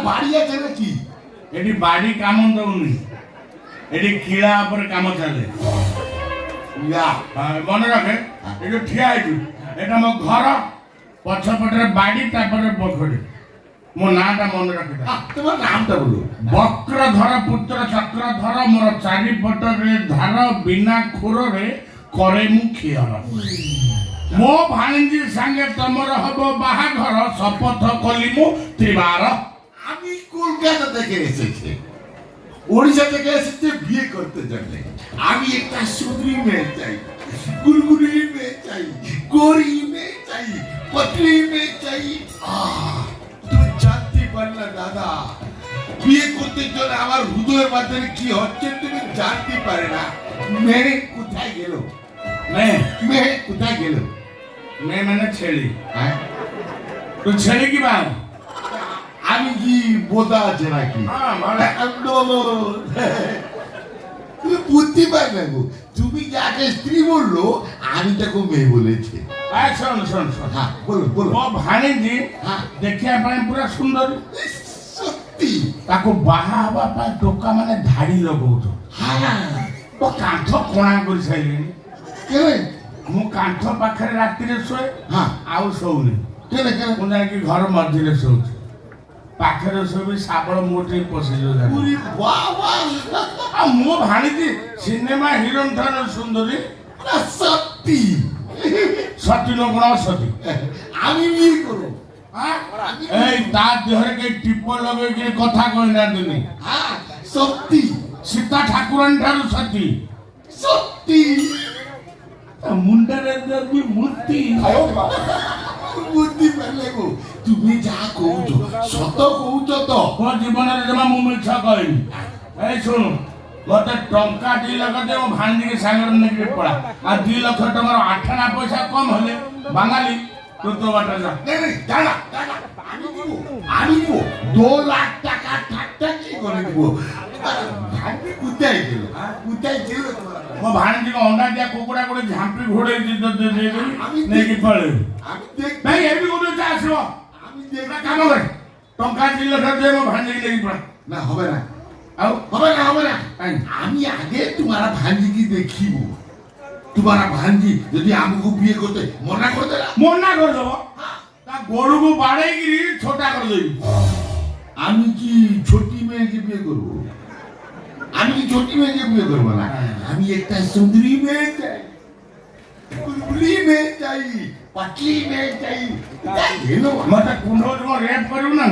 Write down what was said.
বাড়ি আছে নাকি? এটি বাড়ি কাম দৌনি, এটি কিড়া উপরে কাম চালে। মনে রাখে এটি ঠিয়া হয়েছি, এটা মো ঘর পছপটে বাড়ি তারপরে পোখরি। মো নাটা মনে রাখে। তোমার নামটা বলো। বক্রধর পুত্র চক্রধর, মোর চারিপটরে ধার, বিনা খুରରେ করে মু খিয়র। মো ভাଣିজী সাঙ্গে তোমার হব বাহাঘর, শপথ কলি মু ত্রিবার। আমি কলকাতা থেকে এসেছি, ওড়িশা থেকে এসেছে বিয়ে করতে জন্য। আমি একটা সুন্দরী মেয়ে চাই, গুলগুলি মেয়ে চাই, গরি মেয়ে চাই, পতলি মেয়ে চাই। তুমি জানতে পারলে দাদা, বিয়ে করতে জন্য আমার হৃদয়ের মাধ্যমে কি হচ্ছে তুমি জানতে পারে না। মেয়ে কোথায় গেল? মেয়ে কোথায় গেল? মেয়ে মানে ছেড়ি। হ্যাঁ, তো ছেড়ে কি বান? আমি কি বোধা আছে নাকি? তুমি বুঝতে পারবে না গো, তুমি যাকে স্ত্রী বললো আমি তাকে মেয়ে বলেছি। শোন শোন শোন, হ্যাঁ বলো বলো। ମୋ ଭାଣିଜୀ হ্যাঁ ଦେଖିବା ପାଇଁ ପୁରା ସୁନ୍ଦରୀ, সত্যি? ତାକୁ ବାହା ହେବା ପାଇଁ ଟୋକା ମାନେ ଧାଡି ଲଗଉଛ। হ্যাঁ ମୋ କାନ୍ଥ କଣା କରି ସାରିଲେଣି। কেন? ମୁଁ କାନ୍ଥ ପାଖରେ ରାତିରେ ଶୋଏ, হ্যাঁ ଆଉ ଶୋଉନି। কেন কেন? ମୁଁ ଯାଇକି ଘର ମଝିରେ ଶୋଉଛି, ପାଖରେ ଶୋଇବି ଶାବଳ ମୁଠି ପଶିଯିବ। ওরে বাবা, ଆଉ ମୋ ଭାଣିଜୀ ସିନେମା ହିରୋଇନ ଠାରୁ ସୁନ୍ଦରୀ। না সত্যি? ସତୀ ନ ଗୁଣ ସତୀ। আমি বিয়ে করবো। এই ତା ଦେହରେ କେହି ଟିପ ଲଗେଇକି କଥା କହିନାହାନ୍ତିନି। হ্যাঁ সত্যি ସୀତା ଠାକୁରାଣୀ ଠାରୁ ସତୀ। সত্যি ମୁଣ୍ଡରେ ଦେବି ମୂର୍ତ୍ତି। বুঝতে পারলে গো, তুমি যা কହୁଛ সত কହୁଛ ତ? ମୋ ଜୀବନରେ ଜମା ମୁଁ ମିଛ କହିନି। ଏଇ ଶୁଣୁ, ମତେ ଟଙ୍କା 2 ଲକ୍ଷ ଦେ, ମୋ ଭାଣିଜୀକି ସାଙ୍ଗରେ ନେଇକି ପଳା। ଆଉ 2 ଲକ୍ଷ ଟଙ୍କାର ଆଠଣା ପଇସା କମ ହେଲେ ବାঙାଲି ତୁ ତୋ ବାଟ ଯା। দাঁড়া দাঁড়া, আমি দিব 2 লাখ টাকা ঠাকটা কি করে দিব? ভাবি কোথায় গেল? কোথায় গেল? ମୋ ଭାଣିଜୀକି ଅଣ୍ଡା ଦିଆ କୁକୁଡ଼ା ଗୋଟେ ଝାମ୍ପି ଘୋଡେଇକି ଦେଇଦେବି, আমি ନେଇକି ପଳେଇବି। আমি দেখ ନାଇଁ ଏଠି କୋଉଠି ଯା ଆସିବ। আমি ଗୋଟେ দেখ କାମ କରେ, ଟଙ୍କା 2 ଲକ୍ଷ ଦେ, ମୋ ଭାଣିଜୀକି ନେଇକି ପଳା। না হবে না, ଆଉ হবে না। আমি আগে তোমার ভাঞ্জিকে দেখিব। তোমার ভাঞ্জি যদি আমাকে বিয়ে করতে মনা করতে না, মନା କରିଦବ, ତା ଗୋଡକୁ ବାଡେଇକିରି ଛୋଟା କରିଦେବି। আমি কি ছোটি মেয়েকে বিয়ে করব? আমি কি ছোটি মেয়েকে বিয়ে করবো না? আমি একটা সুন্দরী মেয়ে চাই, বুলবুলি মেয়ে চাই, পাতলি মেয়ে চাই। ମତେ କୁଣ୍ଡ ରେପ୍ କରିବୁ ନା?